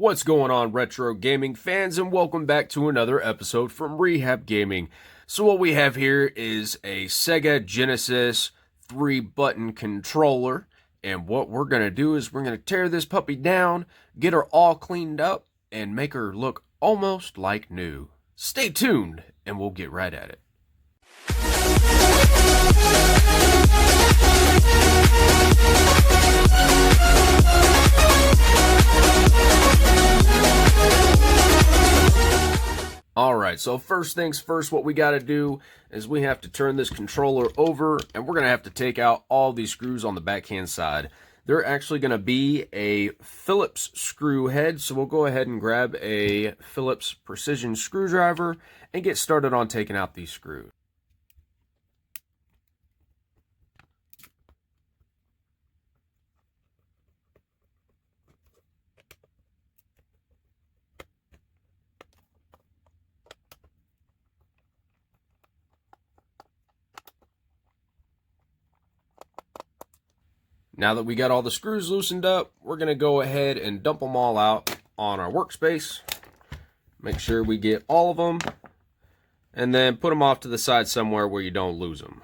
What's going on, retro gaming fans, and welcome back to another episode from Rehab Gaming. So what we have here is a SEGA Genesis 3-button controller, and what we're going to do is we're going to tear this puppy down, get her all cleaned up, and make her look almost like new. Stay tuned, and we'll get right at it. Alright, so first things first, what we got to do is we have to turn this controller over, and we're going to have to take out all these screws on the backhand side. They're actually going to be a Phillips screw head, so we'll go ahead and grab a Phillips precision screwdriver and get started on taking out these screws. Now that we got all the screws loosened up, we're going to go ahead and dump them all out on our workspace. Make sure we get all of them, and then put them off to the side somewhere where you don't lose them.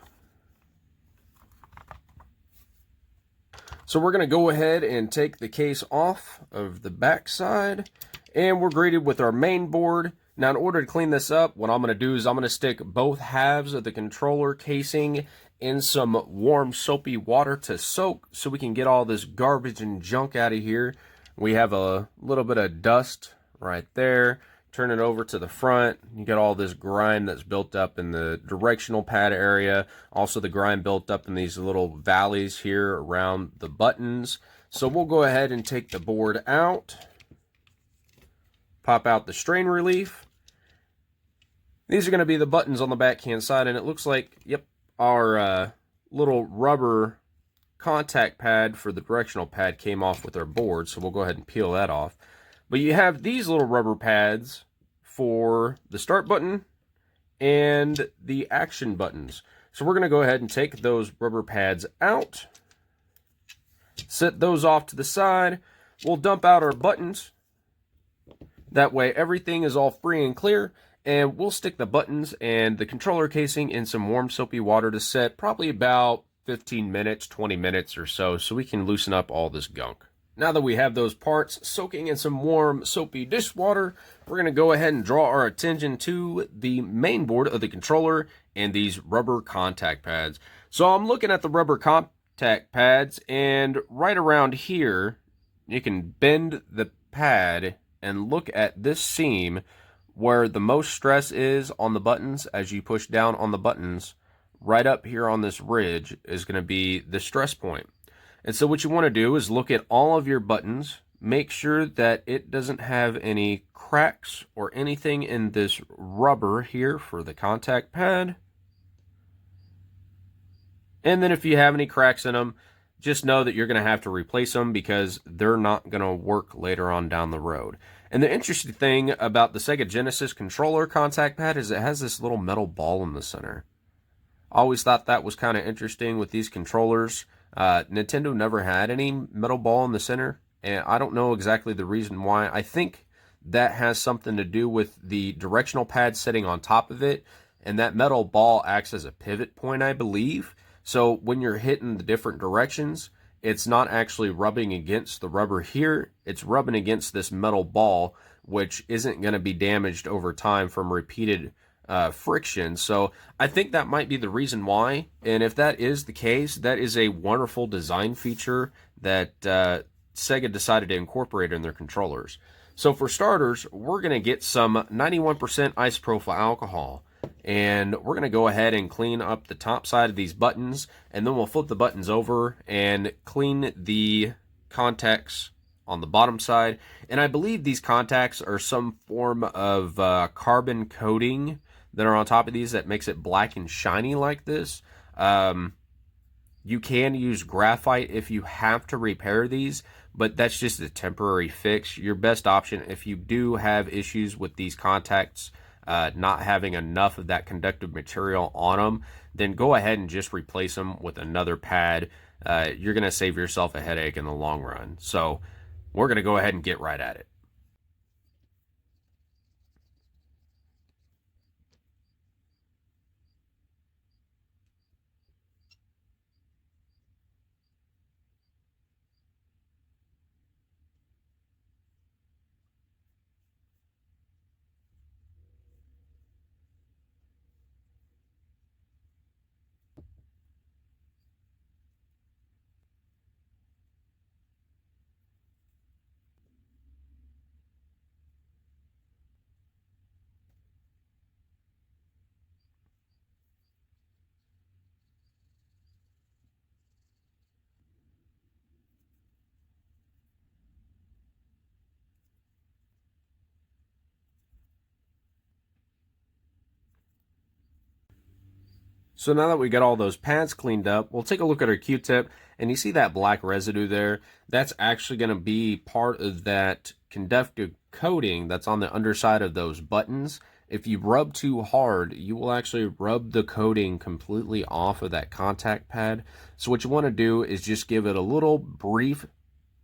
So we're going to go ahead and take the case off of the back side, and we're greeted with our main board. Now, in order to clean this up, what I'm going to do is I'm going to stick both halves of the controller casing in some warm soapy water to soak so we can get all this garbage and junk out of here. We have a little bit of dust right there. Turn it over to the front. You got all this grime that's built up in the directional pad area. Also the grime built up in these little valleys here around the buttons. So we'll go ahead and take the board out. Pop out the strain relief. These are going to be the buttons on the backhand side, and it looks like, yep, our little rubber contact pad for the directional pad came off with our board, so we'll go ahead and peel that off. But you have these little rubber pads for the start button and the action buttons. So we're going to go ahead and take those rubber pads out, set those off to the side. We'll dump out our buttons. That way everything is all free and clear. And we'll stick the buttons and the controller casing in some warm soapy water to set probably about 15 minutes, 20 minutes or so we can loosen up all this gunk. Now that we have those parts soaking in some warm soapy dishwater, we're going to go ahead and draw our attention to the main board of the controller and these rubber contact pads. So I'm looking at the rubber contact pads, and right around here, you can bend the pad and look at this seam where the most stress is on the buttons. As you push down on the buttons, right up here on this ridge is going to be the stress point. And so what you want to do is look at all of your buttons, make sure that it doesn't have any cracks or anything in this rubber here for the contact pad. And then if you have any cracks in them, just know that you're going to have to replace them because they're not going to work later on down the road. And the interesting thing about the SEGA Genesis controller contact pad is it has this little metal ball in the center. I always thought that was kind of interesting with these controllers. Nintendo never had any metal ball in the center, and I don't know exactly the reason why. I think that has something to do with the directional pad sitting on top of it, and that metal ball acts as a pivot point, I believe. So when you're hitting the different directions, it's not actually rubbing against the rubber here, it's rubbing against this metal ball, which isn't going to be damaged over time from repeated friction. So I think that might be the reason why, and if that is the case, that is a wonderful design feature that Sega decided to incorporate in their controllers. So for starters, we're going to get some 91% isopropyl alcohol. And we're going to go ahead and clean up the top side of these buttons, and then we'll flip the buttons over and clean the contacts on the bottom side. And I believe these contacts are some form of carbon coating that are on top of these that makes it black and shiny like this. You can use graphite if you have to repair these, but that's just a temporary fix. Your best option, if you do have issues with these contacts not having enough of that conductive material on them, then go ahead and just replace them with another pad. You're going to save yourself a headache in the long run. So we're going to go ahead and get right at it. So now that we got all those pads cleaned up, we'll take a look at our Q-tip, and you see that black residue there? That's actually going to be part of that conductive coating that's on the underside of those buttons. If you rub too hard, you will actually rub the coating completely off of that contact pad. So what you want to do is just give it a little brief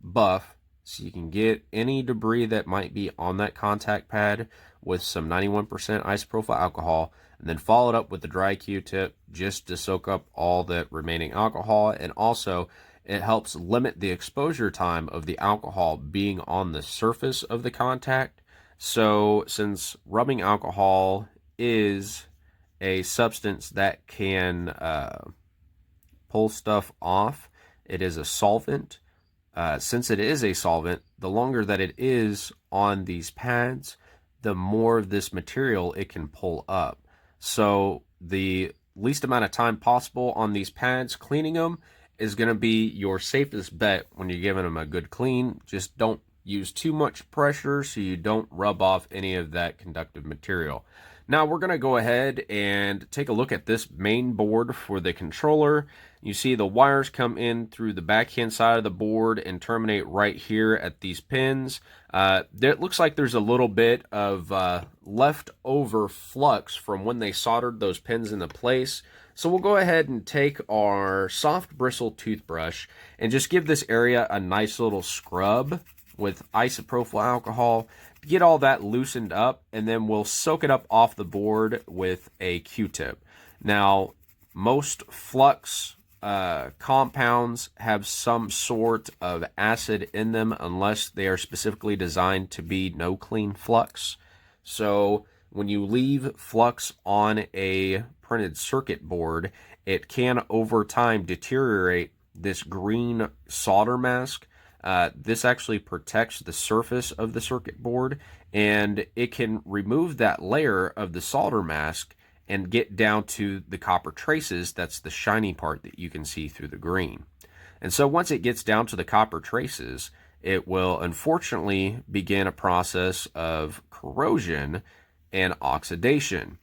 buff so you can get any debris that might be on that contact pad with some 91% isopropyl alcohol, and then follow it up with the dry Q-tip just to soak up all the remaining alcohol. And also it helps limit the exposure time of the alcohol being on the surface of the contact. So since rubbing alcohol is a substance that can pull stuff off, it is a solvent. Since it is a solvent, the longer that it is on these pads, the more of this material it can pull up. So the least amount of time possible on these pads cleaning them is going to be your safest bet when you're giving them a good clean. Just don't use too much pressure so you don't rub off any of that conductive material. Now we're going to go ahead and take a look at this main board for the controller. You see the wires come in through the backhand side of the board and terminate right here at these pins. It looks like there's a little bit of leftover flux from when they soldered those pins into place. So we'll go ahead and take our soft bristle toothbrush and just give this area a nice little scrub with isopropyl alcohol to get all that loosened up, and then we'll soak it up off the board with a Q-tip. Now, most flux compounds have some sort of acid in them unless they are specifically designed to be no clean flux. So when you leave flux on a printed circuit board, it can over time deteriorate this green solder mask. This actually protects the surface of the circuit board, and it can remove that layer of the solder mask and get down to the copper traces. That's the shiny part that you can see through the green. And so once it gets down to the copper traces, it will unfortunately begin a process of corrosion and oxidation.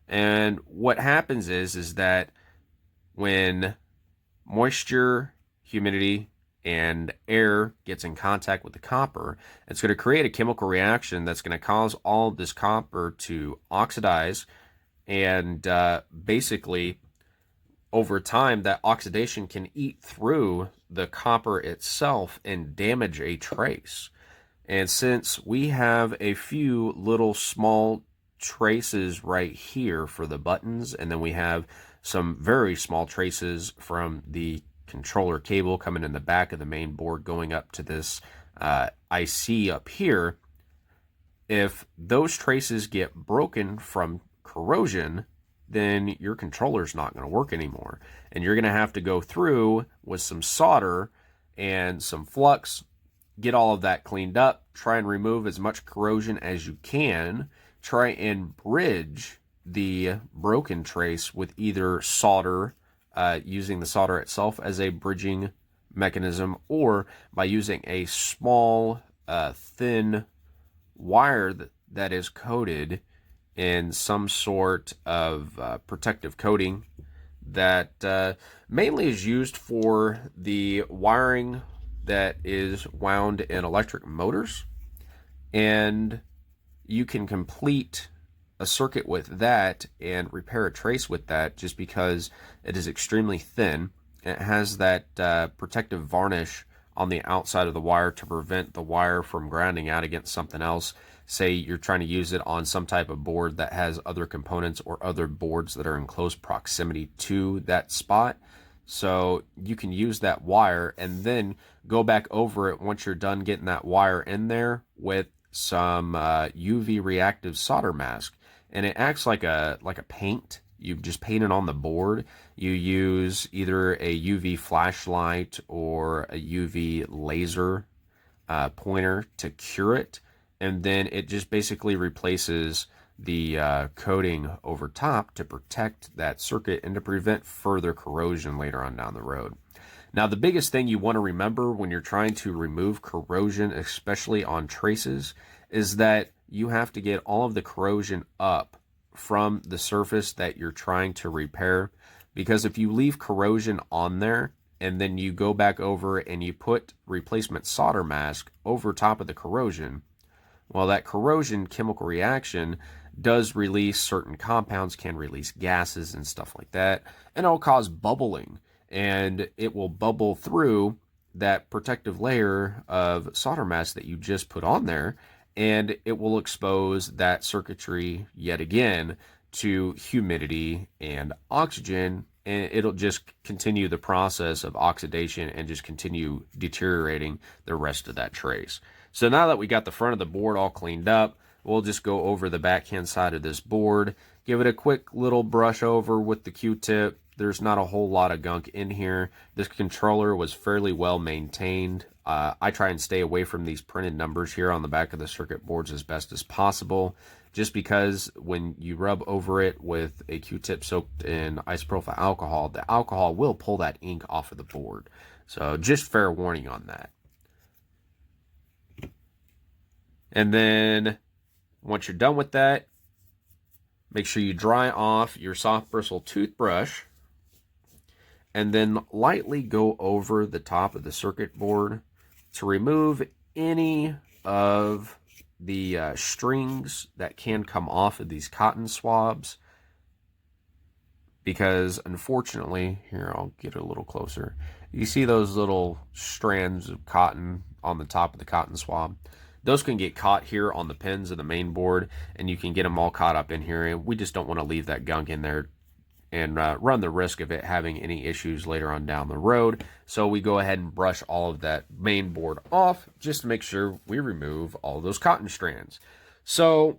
And what happens is that when moisture, humidity, and air gets in contact with the copper, it's going to create a chemical reaction that's going to cause all of this copper to oxidize, and basically over time that oxidation can eat through the copper itself and damage a trace. And since we have a few little small traces right here for the buttons, and then we have some very small traces from the controller cable coming in the back of the main board going up to this IC up here, if those traces get broken from corrosion, then your controller's not going to work anymore, and you're going to have to go through with some solder and some flux, get all of that cleaned up, try and remove as much corrosion as you can, try and bridge the broken trace with either solder, using the solder itself as a bridging mechanism, or by using a small thin wire that is coated in some sort of protective coating that mainly is used for the wiring that is wound in electric motors. And you can complete a circuit with that and repair a trace with that just because it is extremely thin. It has that protective varnish on the outside of the wire to prevent the wire from grounding out against something else. Say you're trying to use it on some type of board that has other components or other boards that are in close proximity to that spot. So you can use that wire and then go back over it once you're done getting that wire in there with some UV reactive solder mask, and it acts like a paint. You just paint it on the board. You use either a UV flashlight or a UV laser pointer to cure it, and then it just basically replaces the coating over top to protect that circuit and to prevent further corrosion later on down the road. Now, the biggest thing you want to remember when you're trying to remove corrosion, especially on traces, is that you have to get all of the corrosion up from the surface that you're trying to repair. because if you leave corrosion on there and then you go back over and you put replacement solder mask over top of the corrosion, well, that corrosion chemical reaction does release certain compounds, can release gases and stuff like that, and it'll cause bubbling, and it will bubble through that protective layer of solder mask that you just put on there, and it will expose that circuitry yet again to humidity and oxygen, and it'll just continue the process of oxidation and just continue deteriorating the rest of that trace. So now that we got the front of the board all cleaned up, we'll just go over the backhand side of this board, give it a quick little brush over with the Q-tip. There's not a whole lot of gunk in here. This controller was fairly well maintained. I try and stay away from these printed numbers here on the back of the circuit boards as best as possible, just because when you rub over it with a Q-tip soaked in isopropyl alcohol, the alcohol will pull that ink off of the board. So just fair warning on that. And then once you're done with that, make sure you dry off your soft bristle toothbrush and then lightly go over the top of the circuit board to remove any of the strings that can come off of these cotton swabs. Because unfortunately, here, I'll get a little closer. You see those little strands of cotton on the top of the cotton swab? Those can get caught here on the pins of the main board, and you can get them all caught up in here, and we just don't want to leave that gunk in there and run the risk of it having any issues later on down the road. So we go ahead and brush all of that main board off just to make sure we remove all those cotton strands. So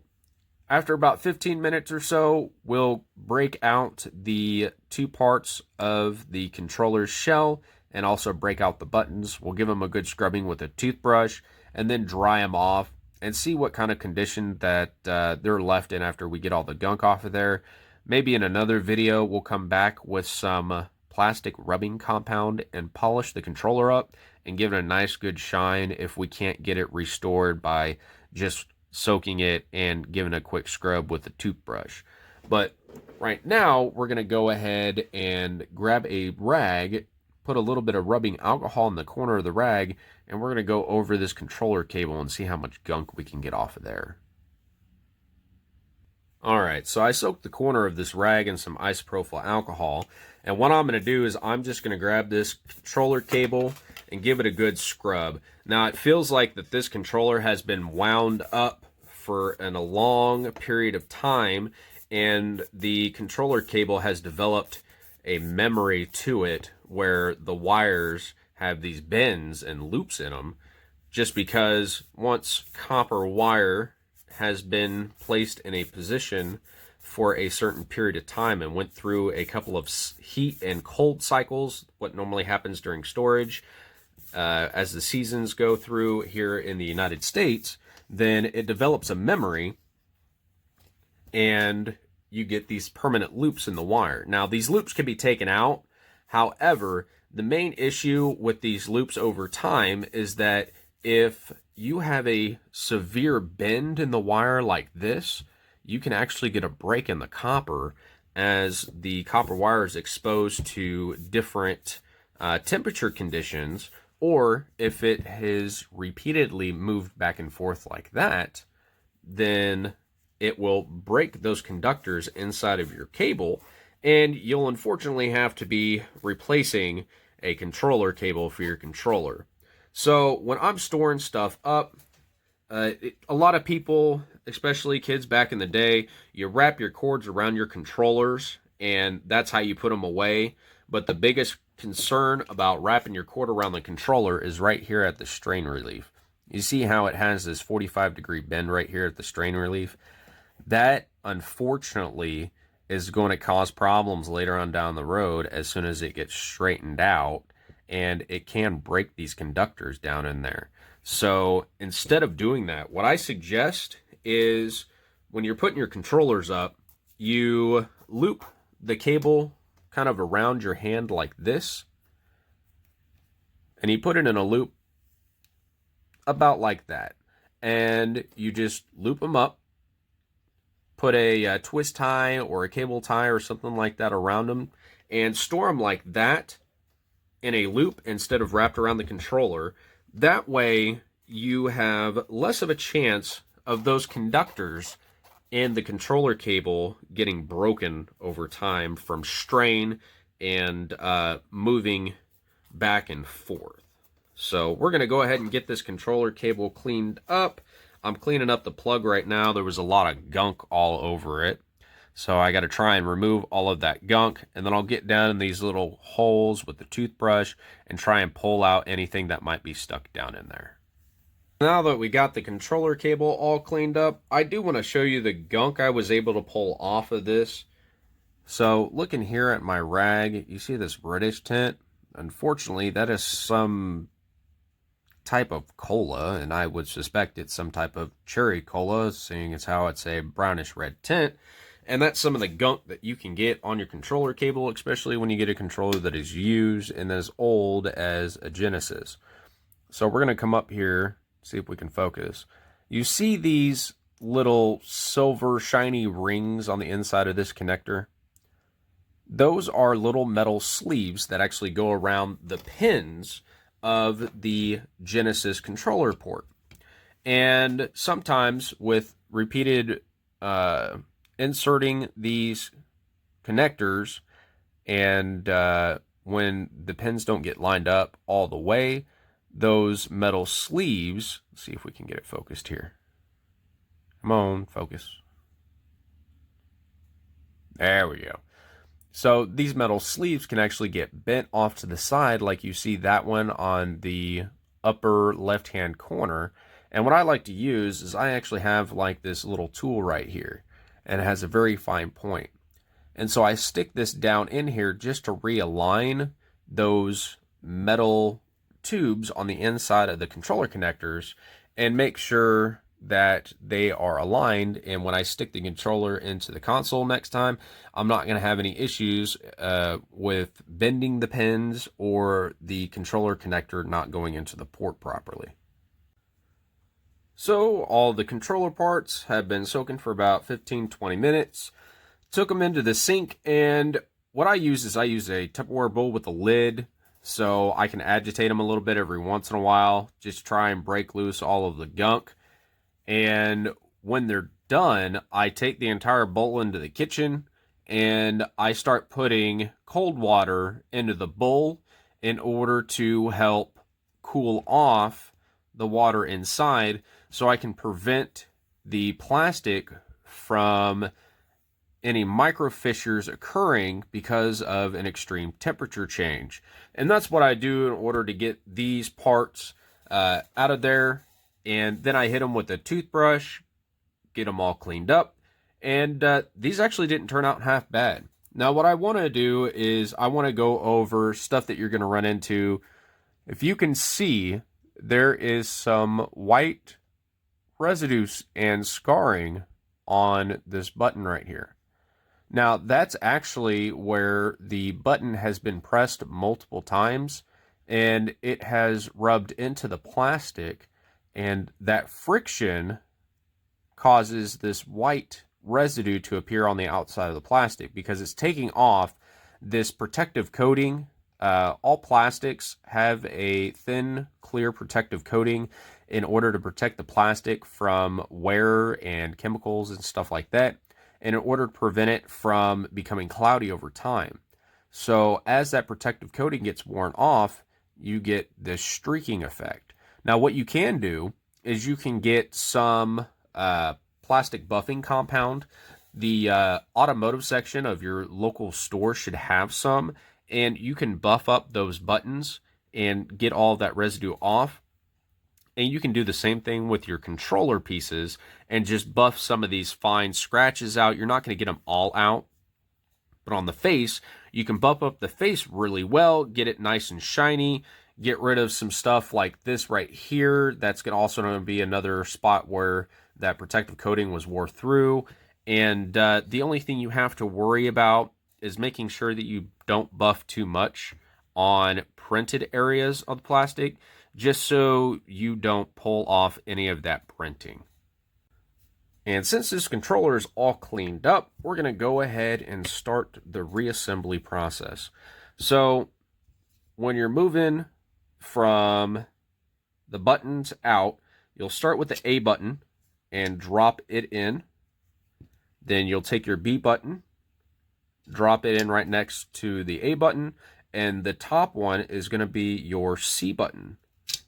after about 15 minutes or so, we'll break out the two parts of the controller's shell and also break out the buttons. We'll give them a good scrubbing with a toothbrush and then dry them off and see what kind of condition that they're left in after we get all the gunk off of there. Maybe in another video, we'll come back with some plastic rubbing compound and polish the controller up and give it a nice good shine if we can't get it restored by just soaking it and giving a quick scrub with a toothbrush. But right now, we're going to go ahead and grab a rag, put a little bit of rubbing alcohol in the corner of the rag, and we're going to go over this controller cable and see how much gunk we can get off of there. Alright, so I soaked the corner of this rag in some isopropyl alcohol, and what I'm going to do is I'm just going to grab this controller cable and give it a good scrub. Now it feels like that this controller has been wound up for a long period of time, and the controller cable has developed a memory to it where the wires have these bends and loops in them, just because once copper wire has been placed in a position for a certain period of time and went through a couple of heat and cold cycles, what normally happens during storage, as the seasons go through here in the United States, then it develops a memory and you get these permanent loops in the wire. Now, these loops can be taken out. However, the main issue with these loops over time is that if you have a severe bend in the wire like this, you can actually get a break in the copper as the copper wire is exposed to different temperature conditions, or if it has repeatedly moved back and forth like that, then it will break those conductors inside of your cable, and you'll unfortunately have to be replacing a controller cable for your controller. So when I'm storing stuff up, a lot of people, especially kids back in the day, you wrap your cords around your controllers and that's how you put them away. But the biggest concern about wrapping your cord around the controller is right here at the strain relief. You see how it has this 45-degree bend right here at the strain relief? That, unfortunately, is going to cause problems later on down the road as soon as it gets straightened out, and it can break these conductors down in there. So instead of doing that, what I suggest is when you're putting your controllers up, you loop the cable kind of around your hand like this, and you put it in a loop about like that, and you just loop them up, put a twist tie or a cable tie or something like that around them, and store them like that in a loop instead of wrapped around the controller. That way you have less of a chance of those conductors in the controller cable getting broken over time from strain and moving back and forth. So we're going to go ahead and get this controller cable cleaned up. I'm cleaning up the plug right now. There was a lot of gunk all over it. So I got to try and remove all of that gunk, and then I'll get down in these little holes with the toothbrush and try and pull out anything that might be stuck down in there. Now that we got the controller cable all cleaned up, I do want to show you the gunk I was able to pull off of this. So looking here at my rag, you see this reddish tint? Unfortunately, that is some type of cola, and I would suspect it's some type of cherry cola, seeing as how it's a brownish red tint. And that's some of the gunk that you can get on your controller cable, especially when you get a controller that is used and as old as a Genesis. So we're going to come up here, see if we can focus. You see these little silver shiny rings on the inside of this connector? Those are little metal sleeves that actually go around the pins of the Genesis controller port. And sometimes with repeated inserting these connectors, and when the pins don't get lined up all the way, those metal sleeves, let's see if we can get it focused here. Come on, focus. There we go. So these metal sleeves can actually get bent off to the side, like you see that one on the upper left-hand corner. And what I like to use is I actually have like this little tool right here, and it has a very fine point. And so I stick this down in here just to realign those metal tubes on the inside of the controller connectors and make sure that they are aligned. And when I stick the controller into the console next time, I'm not going to have any issues with bending the pins or the controller connector not going into the port properly. So all the controller parts have been soaking for about 15-20 minutes. Took them into the sink, and what I use is I use a Tupperware bowl with a lid so I can agitate them a little bit every once in a while, just try and break loose all of the gunk. And when they're done, I take the entire bowl into the kitchen and I start putting cold water into the bowl in order to help cool off the water inside, so I can prevent the plastic from any micro fissures occurring because of an extreme temperature change. And that's what I do in order to get these parts out of there. And then I hit them with a toothbrush, get them all cleaned up. And these actually didn't turn out half bad. Now what I want to do is I want to go over stuff that you're going to run into. If you can see, there is some white residues and scarring on this button right here. Now that's actually where the button has been pressed multiple times and it has rubbed into the plastic, and that friction causes this white residue to appear on the outside of the plastic because it's taking off this protective coating. All plastics have a thin, clear protective coating in order to protect the plastic from wear and chemicals and stuff like that, and in order to prevent it from becoming cloudy over time. So as that protective coating gets worn off, you get this streaking effect. Now what you can do is you can get some plastic buffing compound. The automotive section of your local store should have some, and you can buff up those buttons and get all that residue off. And you can do the same thing with your controller pieces and just buff some of these fine scratches out. You're not going to get them all out, but on the face, you can buff up the face really well, get it nice and shiny, get rid of some stuff like this right here. That's also going to be another spot where that protective coating was wore through. And the only thing you have to worry about is making sure that you don't buff too much on printed areas of the plastic, just so you don't pull off any of that printing. And since this controller is all cleaned up, we're going to go ahead and start the reassembly process. So when you're moving from the buttons out, you'll start with the A button and drop it in. Then you'll take your B button, drop it in right next to the A button, and the top one is going to be your C button.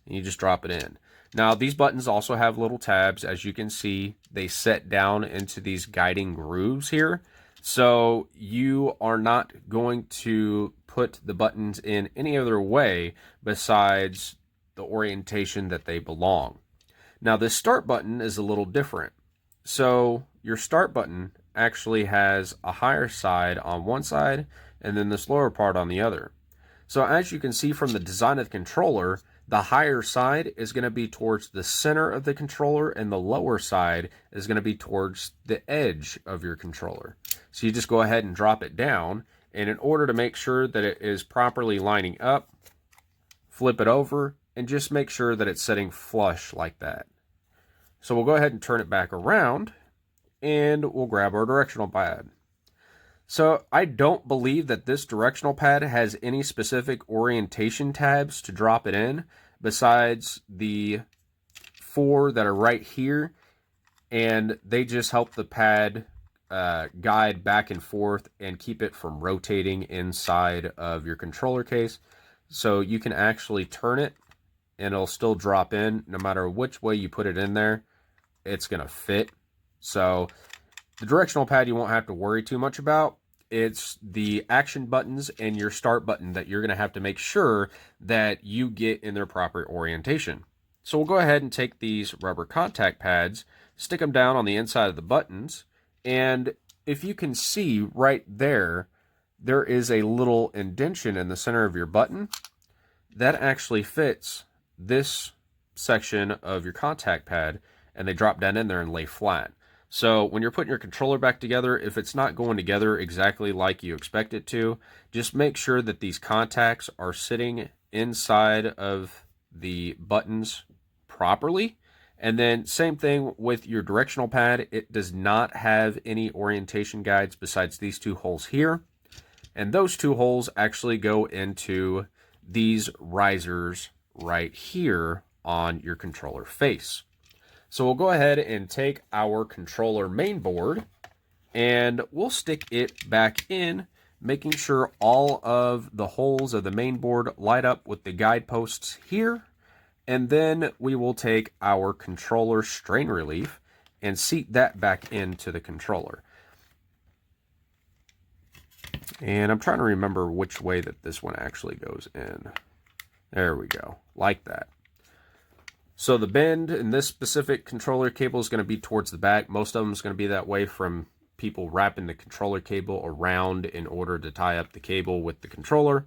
And you just drop it in. Now, these buttons also have little tabs. As you can see, they set down into these guiding grooves here. So you are not going to put the buttons in any other way besides the orientation that they belong. Now, this start button is a little different. So your start button actually has a higher side on one side and then this lower part on the other. So as you can see from the design of the controller, the higher side is going to be towards the center of the controller and the lower side is going to be towards the edge of your controller. So you just go ahead and drop it down, and in order to make sure that it is properly lining up, flip it over and just make sure that it's sitting flush like that. So we'll go ahead and turn it back around and we'll grab our directional pad. So I don't believe that this directional pad has any specific orientation tabs to drop it in besides the 4 that are right here, and they just help the pad guide back and forth and keep it from rotating inside of your controller case. So you can actually turn it and it'll still drop in no matter which way you put it in there. It's going to fit. So the directional pad you won't have to worry too much about. It's the action buttons and your start button that you're going to have to make sure that you get in their proper orientation. So we'll go ahead and take these rubber contact pads, stick them down on the inside of the buttons, and if you can see right there, there is a little indentation in the center of your button. That actually fits this section of your contact pad, and they drop down in there and lay flat. So when you're putting your controller back together, if it's not going together exactly like you expect it to, just make sure that these contacts are sitting inside of the buttons properly. And then same thing with your directional pad. It does not have any orientation guides besides these 2 holes here. And those 2 holes actually go into these risers right here on your controller face. So we'll go ahead and take our controller main board and we'll stick it back in, making sure all of the holes of the main board light up with the guideposts here. And then we will take our controller strain relief and seat that back into the controller. And I'm trying to remember which way that this one actually goes in. There we go, like that. So the bend in this specific controller cable is going to be towards the back. Most of them is going to be that way from people wrapping the controller cable around in order to tie up the cable with the controller.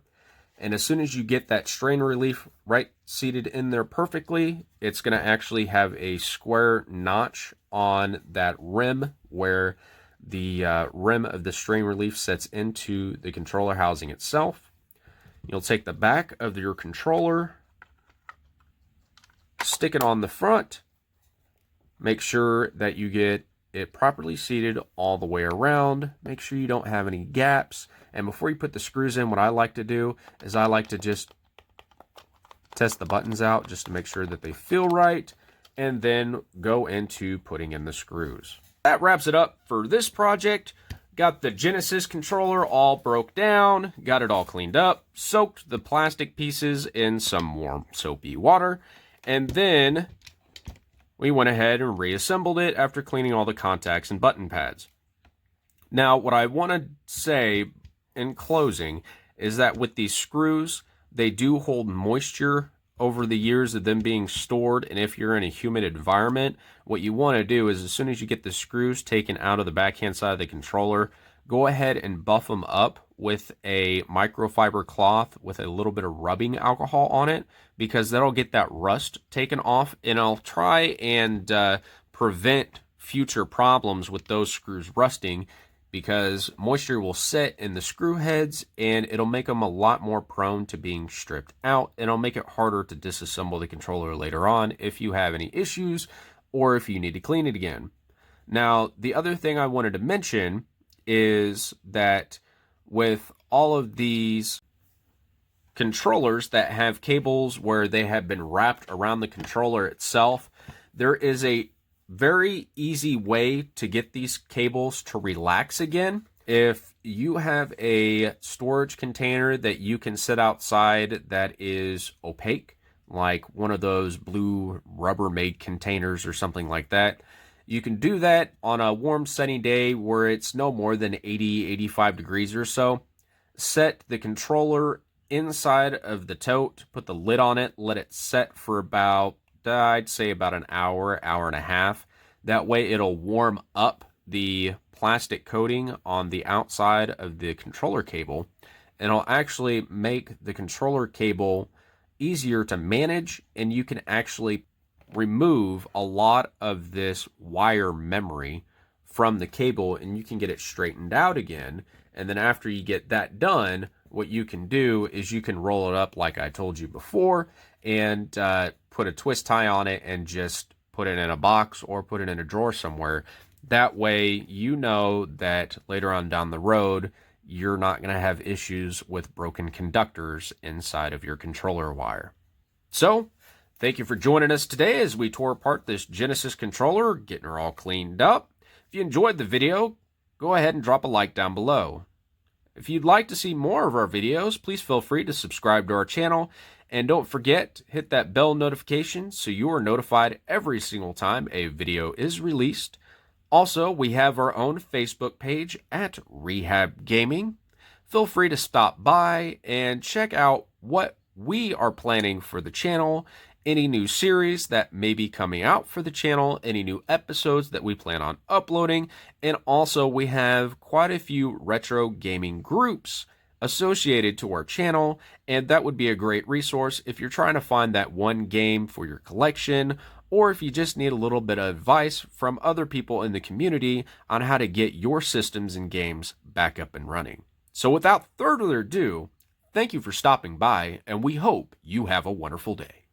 And as soon as you get that strain relief right seated in there perfectly, it's going to actually have a square notch on that rim where the rim of the strain relief sets into the controller housing itself. You'll take the back of your controller, stick it on the front, make sure that you get it properly seated all the way around, make sure you don't have any gaps, and before you put the screws in, what I like to do is I like to just test the buttons out just to make sure that they feel right, and then go into putting in the screws. That wraps it up for this project. Got the Genesis controller all broke down, got it all cleaned up, soaked the plastic pieces in some warm soapy water, and then we went ahead and reassembled it after cleaning all the contacts and button pads. Now, what I want to say in closing is that with these screws, they do hold moisture over the years of them being stored, and if you're in a humid environment, what you want to do is as soon as you get the screws taken out of the backhand side of the controller, go ahead and buff them up with a microfiber cloth with a little bit of rubbing alcohol on it, because that'll get that rust taken off, and I'll try and prevent future problems with those screws rusting, because moisture will set in the screw heads and it'll make them a lot more prone to being stripped out, and it'll make it harder to disassemble the controller later on if you have any issues or if you need to clean it again. Now, the other thing I wanted to mention is that with all of these controllers that have cables where they have been wrapped around the controller itself, there is a very easy way to get these cables to relax again. If you have a storage container that you can set outside that is opaque, like one of those blue Rubbermaid containers or something like that, you can do that on a warm sunny day where it's no more than 80-85 degrees or so. Set the controller inside of the tote, put the lid on it, let it set for about, I'd say about an hour, hour and a half. That way it'll warm up the plastic coating on the outside of the controller cable, and it'll actually make the controller cable easier to manage, and you can actually remove a lot of this wire memory from the cable, and you can get it straightened out again. And then after you get that done, what you can do is you can roll it up like I told you before, and put a twist tie on it and just put it in a box or put it in a drawer somewhere. That way you know that later on down the road you're not going to have issues with broken conductors inside of your controller wire. So thank you for joining us today as we tore apart this Genesis controller, getting her all cleaned up. If you enjoyed the video, go ahead and drop a like down below. If you'd like to see more of our videos, please feel free to subscribe to our channel. And don't forget, hit that bell notification so you are notified every single time a video is released. Also, we have our own Facebook page at Rehab Gaming. Feel free to stop by and check out what we are planning for the channel, any new series that may be coming out for the channel, any new episodes that we plan on uploading, and also we have quite a few retro gaming groups associated to our channel, and that would be a great resource if you're trying to find that one game for your collection, or if you just need a little bit of advice from other people in the community on how to get your systems and games back up and running. So without further ado, thank you for stopping by, and we hope you have a wonderful day.